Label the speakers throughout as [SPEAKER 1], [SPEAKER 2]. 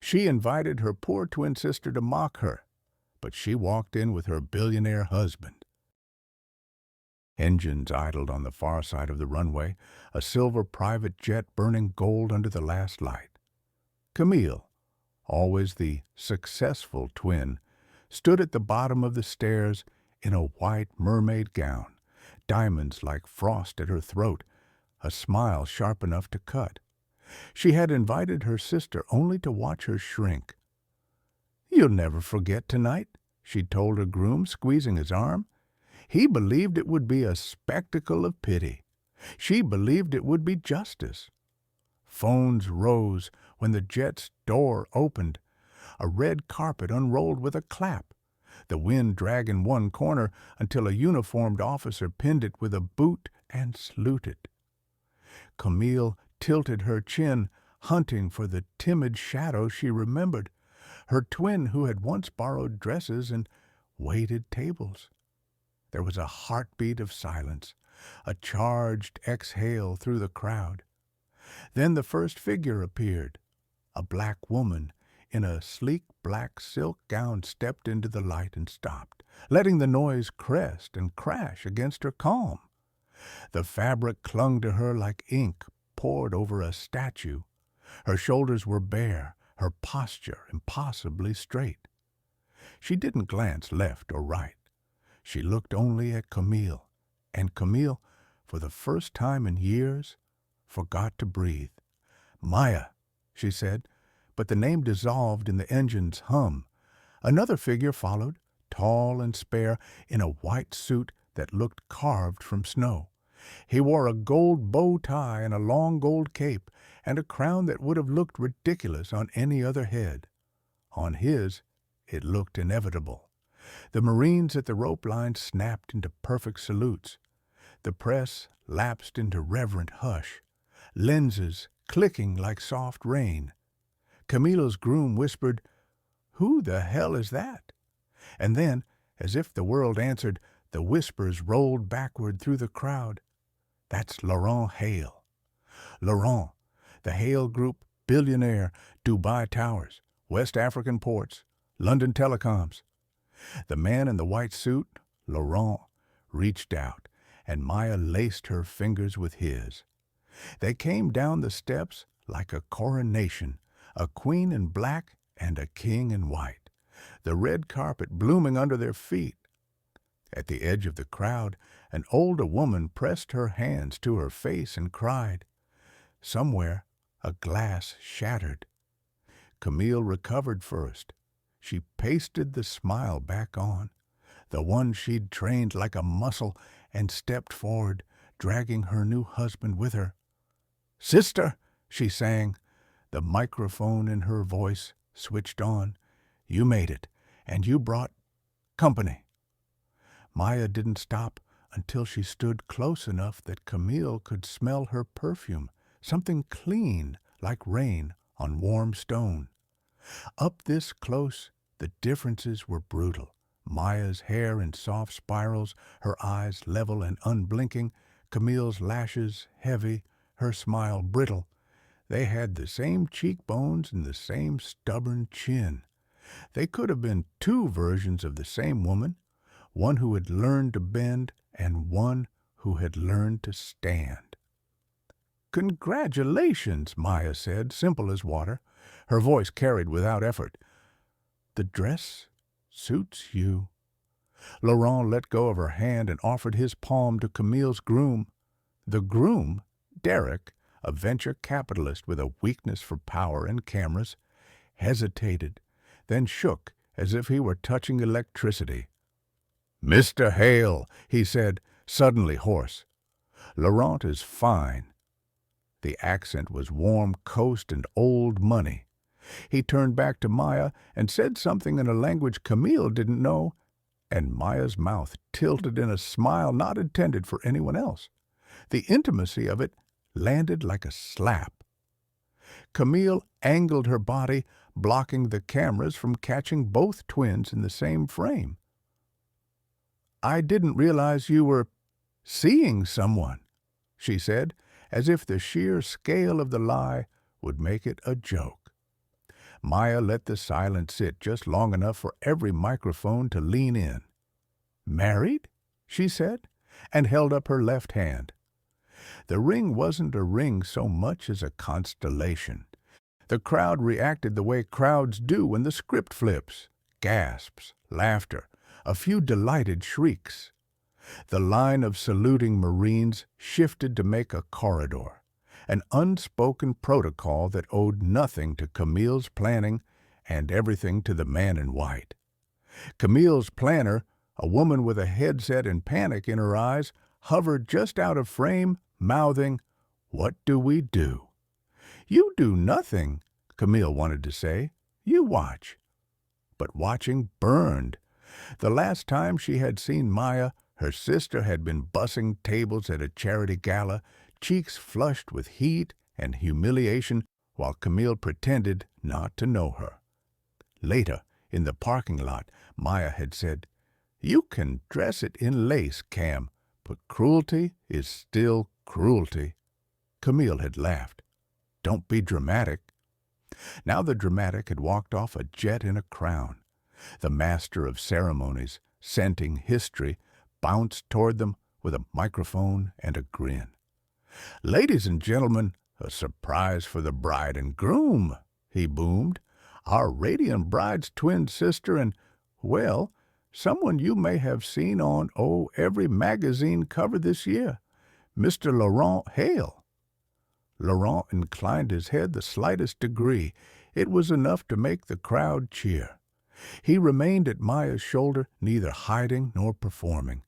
[SPEAKER 1] She invited her poor twin sister to mock her, but she walked in with her billionaire husband. Engines idled on the far side of the runway, a silver private jet burning gold under the last light. Camille, always the successful twin, stood at the bottom of the stairs in a white mermaid gown, diamonds like frost at her throat, a smile sharp enough to cut. She had invited her sister only to watch her shrink. "You'll never forget tonight," she told her groom, squeezing his arm. He believed it would be a spectacle of pity. She believed it would be justice. Phones rose when the jet's door opened. A red carpet unrolled with a clap. The wind dragged in one corner until a uniformed officer pinned it with a boot and saluted. Camille tilted her chin, hunting for the timid shadow she remembered, her twin who had once borrowed dresses and waited tables. There was a heartbeat of silence, a charged exhale through the crowd. Then the first figure appeared. A black woman in a sleek black silk gown stepped into the light and stopped, letting the noise crest and crash against her calm. The fabric clung to her like ink poured over a statue. Her shoulders were bare, her posture impossibly straight. She didn't glance left or right. She looked only at Camille, and Camille, for the first time in years, forgot to breathe. "Maya," she said, but the name dissolved in the engine's hum. Another figure followed, tall and spare, in a white suit that looked carved from snow. He wore a gold bow tie and a long gold cape, and a crown that would have looked ridiculous on any other head. On his, it looked inevitable. The Marines at the rope line snapped into perfect salutes. The press lapsed into reverent hush, lenses clicking like soft rain. Camille's groom whispered, "Who the hell is that?" And then, as if the world answered, the whispers rolled backward through the crowd. "That's Laurent Hale." Laurent, the Hale Group, Billionaire, Dubai Towers, West African Ports, London Telecoms. The man in the white suit, Laurent, reached out, and Maya laced her fingers with his. They came down the steps like a coronation, a queen in black and a king in white, the red carpet blooming under their feet. At the edge of the crowd, an older woman pressed her hands to her face and cried. Somewhere, a glass shattered. Camille recovered first. She pasted the smile back on, the one she'd trained like a muscle, and stepped forward, dragging her new husband with her. "Sister," she sang, the microphone in her voice switched on. "You made it, and you brought company." Maya didn't stop until she stood close enough that Camille could smell her perfume, something clean like rain on warm stone. Up this close, the differences were brutal. Maya's hair in soft spirals, her eyes level and unblinking, Camille's lashes heavy, her smile brittle. They had the same cheekbones and the same stubborn chin. They could have been two versions of the same woman, one who had learned to bend and one who had learned to stand. "Congratulations," Maya said, simple as water. Her voice carried without effort. "The dress suits you." Laurent let go of her hand and offered his palm to Camille's groom. The groom, Derek, a venture capitalist with a weakness for power and cameras, hesitated, then shook as if he were touching electricity. "Mr. Hale," he said, suddenly hoarse. "Laurent is fine." The accent was warm coast and old money. He turned back to Maya and said something in a language Camille didn't know, and Maya's mouth tilted in a smile not intended for anyone else. The intimacy of it landed like a slap. Camille angled her body, blocking the cameras from catching both twins in the same frame. "I didn't realize you were seeing someone," she said, as if the sheer scale of the lie would make it a joke. Maya let the silence sit just long enough for every microphone to lean in. "Married?" she said, and held up her left hand. The ring wasn't a ring so much as a constellation. The crowd reacted the way crowds do when the script flips. Gasps, laughter, a few delighted shrieks. The line of saluting Marines shifted to make a corridor, an unspoken protocol that owed nothing to Camille's planning and everything to the man in white. Camille's planner, a woman with a headset and panic in her eyes, hovered just out of frame, mouthing, "What do we do?" "You do nothing," Camille wanted to say. "You watch." But watching burned. The last time she had seen Maya, her sister had been bussing tables at a charity gala, cheeks flushed with heat and humiliation, while Camille pretended not to know her. Later, in the parking lot, Maya had said, "You can dress it in lace, Cam, but cruelty is still cruelty." Camille had laughed. "Don't be dramatic." Now the dramatic had walked off a jet in a crown. The master of ceremonies, scenting history, bounced toward them with a microphone and a grin. "Ladies and gentlemen, a surprise for the bride and groom," he boomed. "Our radiant bride's twin sister and, well, someone you may have seen on, every magazine cover this year, Mr. Laurent Hale." Laurent inclined his head the slightest degree. It was enough to make the crowd cheer. He remained at Maya's shoulder, neither hiding nor performing,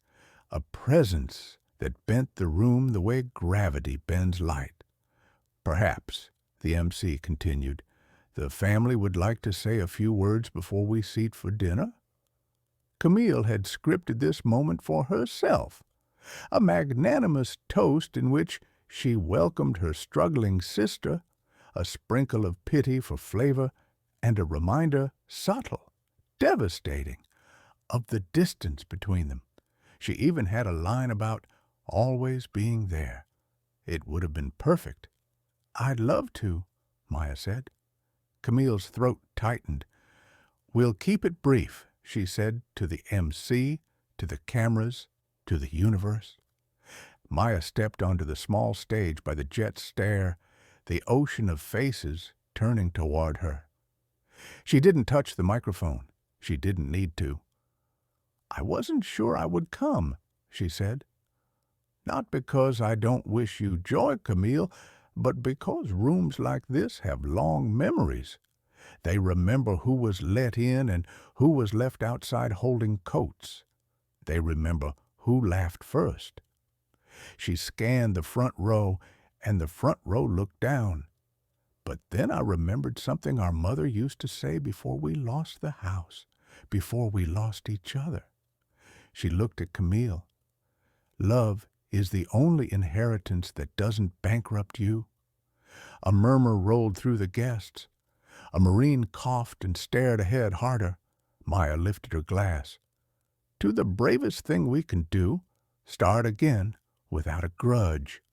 [SPEAKER 1] a presence that bent the room the way gravity bends light. "Perhaps," the MC continued, "the family would like to say a few words before we seat for dinner?" Camille had scripted this moment for herself, a magnanimous toast in which she welcomed her struggling sister, a sprinkle of pity for flavor, and a reminder, subtle, devastating, of the distance between them. She even had a line about always being there. It would have been perfect. "I'd love to," Maya said. Camille's throat tightened. "We'll keep it brief," she said to the MC, to the cameras, to the universe. Maya stepped onto the small stage by the jet's stair, the ocean of faces turning toward her. She didn't touch the microphone. She didn't need to. "I wasn't sure I would come," she said. "Not because I don't wish you joy, Camille, but because rooms like this have long memories. They remember who was let in and who was left outside holding coats. They remember who laughed first." She scanned the front row, and the front row looked down. "But then I remembered something our mother used to say before we lost the house, before we lost each other." She looked at Camille. "Love is the only inheritance that doesn't bankrupt you." A murmur rolled through the guests. A Marine coughed and stared ahead harder. Maya lifted her glass. "To the bravest thing we can do, start again without a grudge."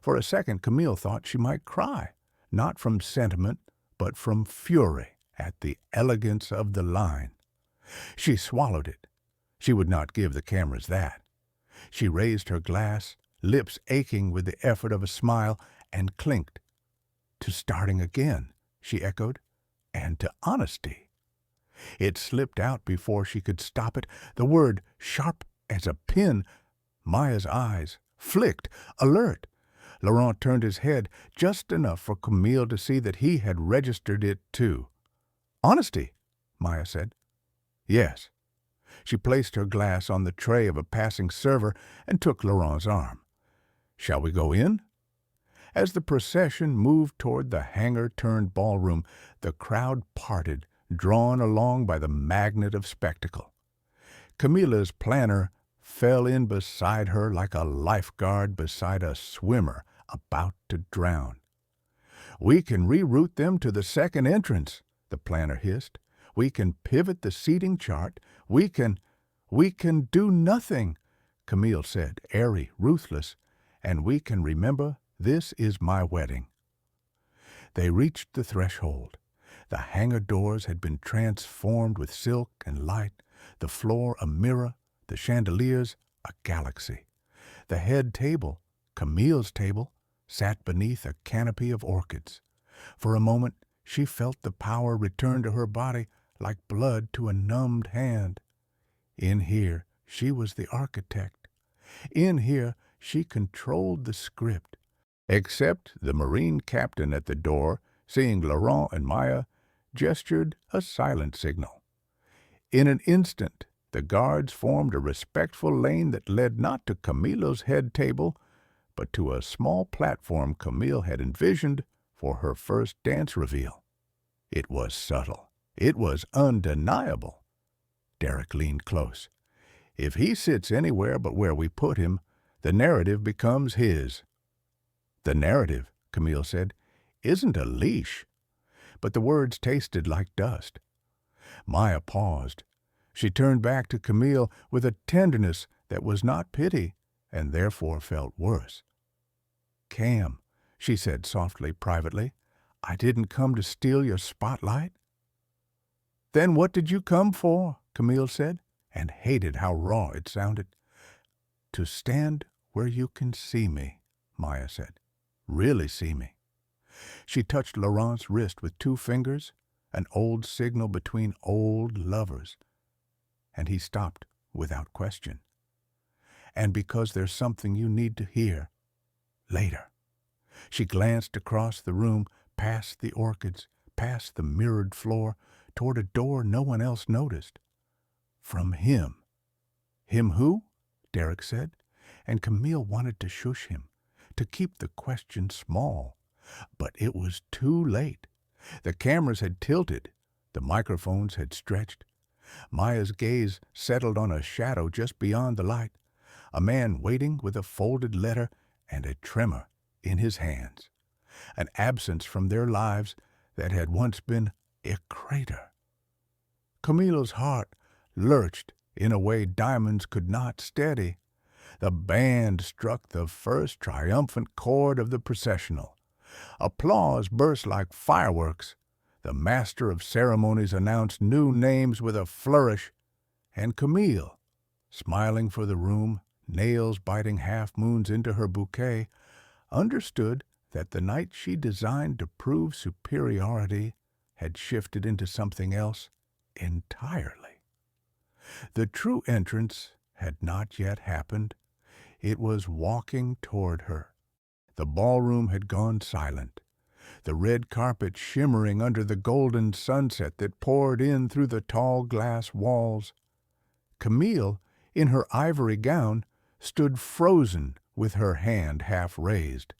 [SPEAKER 1] For a second Camille thought she might cry, not from sentiment, but from fury at the elegance of the line. She swallowed it. She would not give the cameras that. She raised her glass, lips aching with the effort of a smile, and clinked. "To starting again," she echoed, "and to honesty." It slipped out before she could stop it, the word sharp as a pin. Maya's eyes flicked, alert. Laurent turned his head just enough for Camille to see that he had registered it too. "Honesty," Maya said. "Yes." She placed her glass on the tray of a passing server and took Laurent's arm. "Shall we go in?" As the procession moved toward the hangar-turned ballroom, the crowd parted, drawn along by the magnet of spectacle. Camilla's planner fell in beside her like a lifeguard beside a swimmer about to drown. "We can reroute them to the second entrance," the planner hissed. "We can pivot the seating chart. We can do nothing," Camille said, airy, ruthless, "and we can remember this is my wedding." They reached the threshold. The hangar doors had been transformed with silk and light, the floor a mirror, the chandeliers a galaxy. The head table, Camille's table, sat beneath a canopy of orchids. For a moment she felt the power return to her body like blood to a numbed hand. In here she was the architect. In here she controlled the script. Except the Marine captain at the door, seeing Laurent and Maya, gestured a silent signal. In an instant, the guards formed a respectful lane that led not to Camille's head table, but to a small platform Camille had envisioned for her first dance reveal. It was subtle. It was undeniable. Derek leaned close. If he sits anywhere but where we put him, the narrative becomes his. The narrative, Camille said, isn't a leash. But the words tasted like dust. Maya paused. She turned back to Camille with a tenderness that was not pity, and therefore felt worse. Cam, she said softly, privately, I didn't come to steal your spotlight. Then what did you come for? Camille said, and hated how raw it sounded. To stand where you can see me, Maya said. Really see me. She touched Laurent's wrist with 2 fingers, an old signal between old lovers, and he stopped without question. And because there's something you need to hear later. She glanced across the room, past the orchids, past the mirrored floor, toward a door no one else noticed. From him. Him who? Derek said, and Camille wanted to shush him, to keep the question small. But it was too late. The cameras had tilted. The microphones had stretched. Maya's gaze settled on a shadow just beyond the light, a man waiting with a folded letter and a tremor in his hands, an absence from their lives that had once been a crater. Camille's heart lurched in a way diamonds could not steady. The band struck the first triumphant chord of the processional. Applause burst like fireworks. The master of ceremonies announced new names with a flourish, and Camille, smiling for the room, nails biting half-moons into her bouquet, understood that the night she designed to prove superiority had shifted into something else entirely. The true entrance had not yet happened. It was walking toward her. The ballroom had gone silent, the red carpet shimmering under the golden sunset that poured in through the tall glass walls. Camille, in her ivory gown, stood frozen with her hand half raised.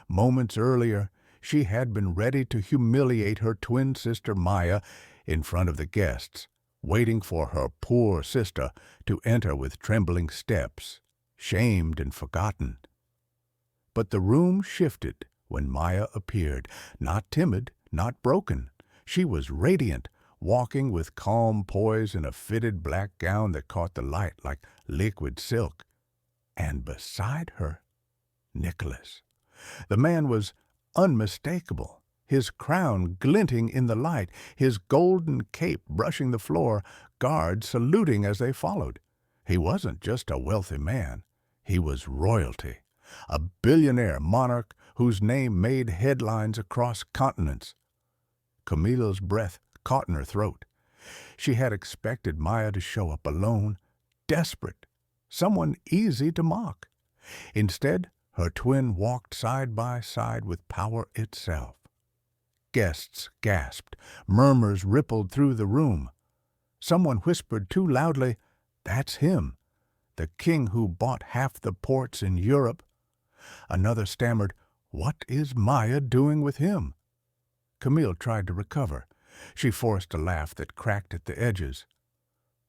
[SPEAKER 1] Moments earlier, she had been ready to humiliate her twin sister Maya in front of the guests, waiting for her poor sister to enter with trembling steps, shamed and forgotten. But the room shifted when Maya appeared, not timid, not broken. She was radiant, walking with calm poise in a fitted black gown that caught the light like liquid silk. And beside her, Nicholas. The man was unmistakable, his crown glinting in the light, his golden cape brushing the floor, guards saluting as they followed. He wasn't just a wealthy man. He was royalty, a billionaire monarch whose name made headlines across continents. Camille's breath caught in her throat. She had expected Maya to show up alone, desperate, someone easy to mock. Instead, her twin walked side by side with power itself. Guests gasped. Murmurs rippled through the room. Someone whispered too loudly, "That's him, the king who bought half the ports in Europe." Another stammered, "What is Maya doing with him?" Camille tried to recover. She forced a laugh that cracked at the edges.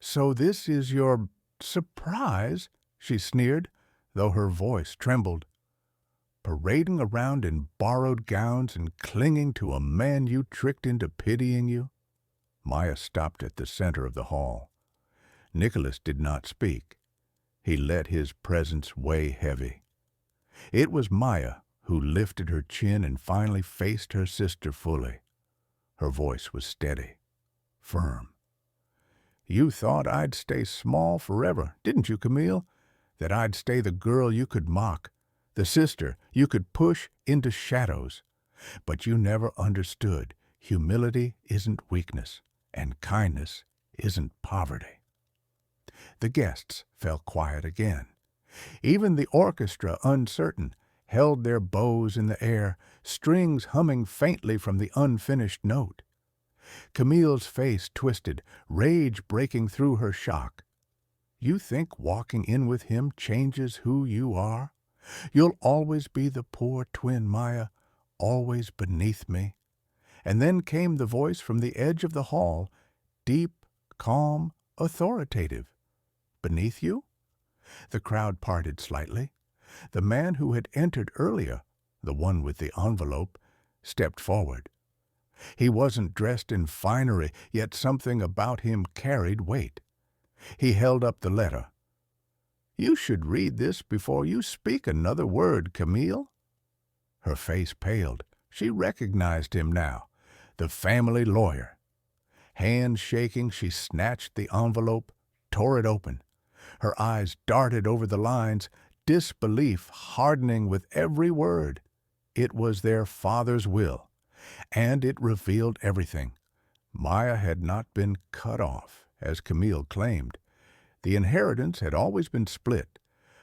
[SPEAKER 1] "So this is your surprise?" she sneered, though her voice trembled. "Parading around in borrowed gowns and clinging to a man you tricked into pitying you?" Maya stopped at the center of the hall. Nicholas did not speak. He let his presence weigh heavy. It was Maya who lifted her chin and finally faced her sister fully. Her voice was steady, firm. "You thought I'd stay small forever, didn't you, Camille? That I'd stay the girl you could mock, the sister you could push into shadows. But you never understood. Humility isn't weakness, and kindness isn't poverty." The guests fell quiet again. Even the orchestra, uncertain, held their bows in the air, strings humming faintly from the unfinished note. Camille's face twisted, rage breaking through her shock. "You think walking in with him changes who you are? You'll always be the poor twin, Maya, always beneath me." And then came the voice from the edge of the hall, deep, calm, authoritative. "Beneath you?" The crowd parted slightly. The man who had entered earlier, the one with the envelope, stepped forward. He wasn't dressed in finery, yet something about him carried weight. He held up the letter. "You should read this before you speak another word, Camille." Her face paled. She recognized him now, the family lawyer. Hands shaking, she snatched the envelope, tore it open. Her eyes darted over the lines, disbelief hardening with every word. It was their father's will, and it revealed everything. Maya had not been cut off, as Camille claimed. The inheritance had always been split,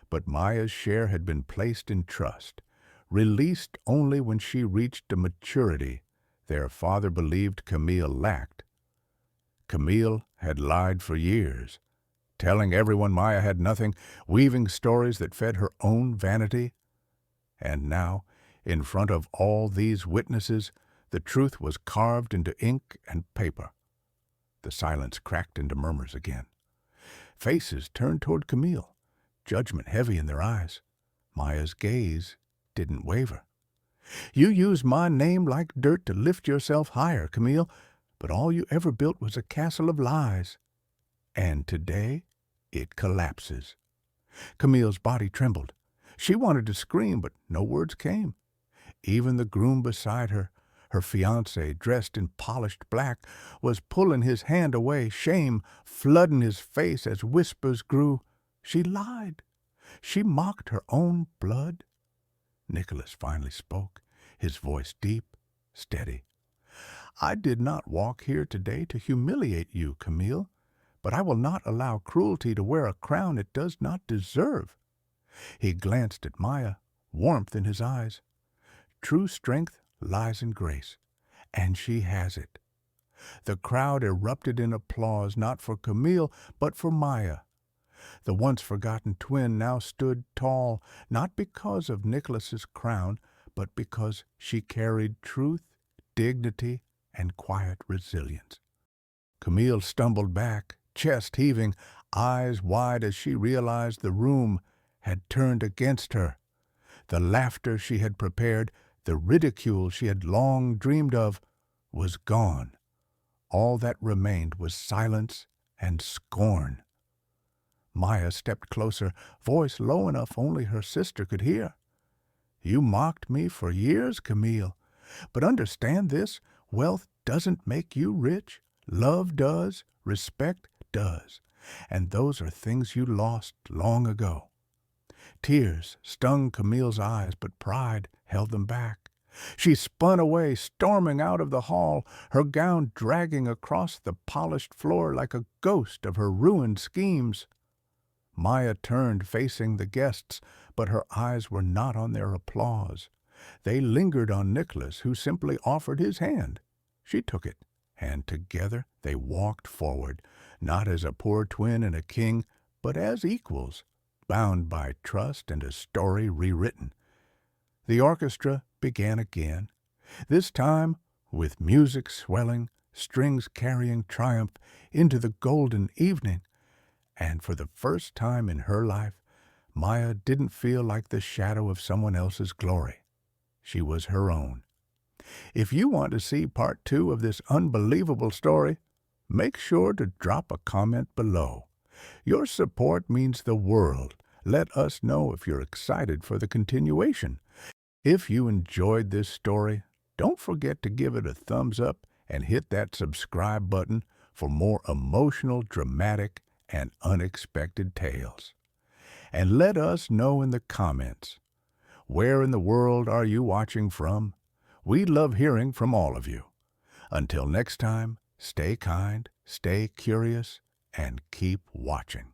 [SPEAKER 1] but Maya's share had been placed in trust, released only when she reached a maturity their father believed Camille lacked. Camille had lied for years, telling everyone Maya had nothing, weaving stories that fed her own vanity. And now, in front of all these witnesses, the truth was carved into ink and paper. The silence cracked into murmurs again. Faces turned toward Camille, judgment heavy in their eyes. Maya's gaze didn't waver. "You use my name like dirt to lift yourself higher, Camille, but all you ever built was a castle of lies. And today, it collapses." Camille's body trembled. She wanted to scream, but no words came. Even the groom beside her, her fiancé, dressed in polished black, was pulling his hand away, shame flooding his face as whispers grew. She lied. She mocked her own blood. Nicholas finally spoke, his voice deep, steady. "I did not walk here today to humiliate you, Camille, but I will not allow cruelty to wear a crown it does not deserve." He glanced at Maya, warmth in his eyes. "True strength lies in grace, and she has it." The crowd erupted in applause, not for Camille, but for Maya. The once-forgotten twin now stood tall, not because of Nicholas's crown, but because she carried truth, dignity, and quiet resilience. Camille stumbled back, chest heaving, eyes wide as she realized the room had turned against her. The laughter she had prepared, the ridicule she had long dreamed of, was gone. All that remained was silence and scorn. Maya stepped closer, voice low enough only her sister could hear. "You mocked me for years, Camille, but understand this, wealth doesn't make you rich. Love does, respect does, and those are things you lost long ago." Tears stung Camille's eyes, but pride held them back. She spun away, storming out of the hall, her gown dragging across the polished floor like a ghost of her ruined schemes. Maya turned, facing the guests, but her eyes were not on their applause. They lingered on Nicholas, who simply offered his hand. She took it, and together they walked forward, not as a poor twin and a king, but as equals, bound by trust and a story rewritten. The orchestra began again, this time with music swelling, strings carrying triumph into the golden evening. And for the first time in her life, Maya didn't feel like the shadow of someone else's glory. She was her own. If you want to see part 2 of this unbelievable story, make sure to drop a comment below. Your support means the world. Let us know if you're excited for the continuation. If you enjoyed this story, don't forget to give it a thumbs up and hit that subscribe button for more emotional, dramatic, and unexpected tales. And let us know in the comments, where in the world are you watching from? We love hearing from all of you. Until next time, stay kind, stay curious, and keep watching.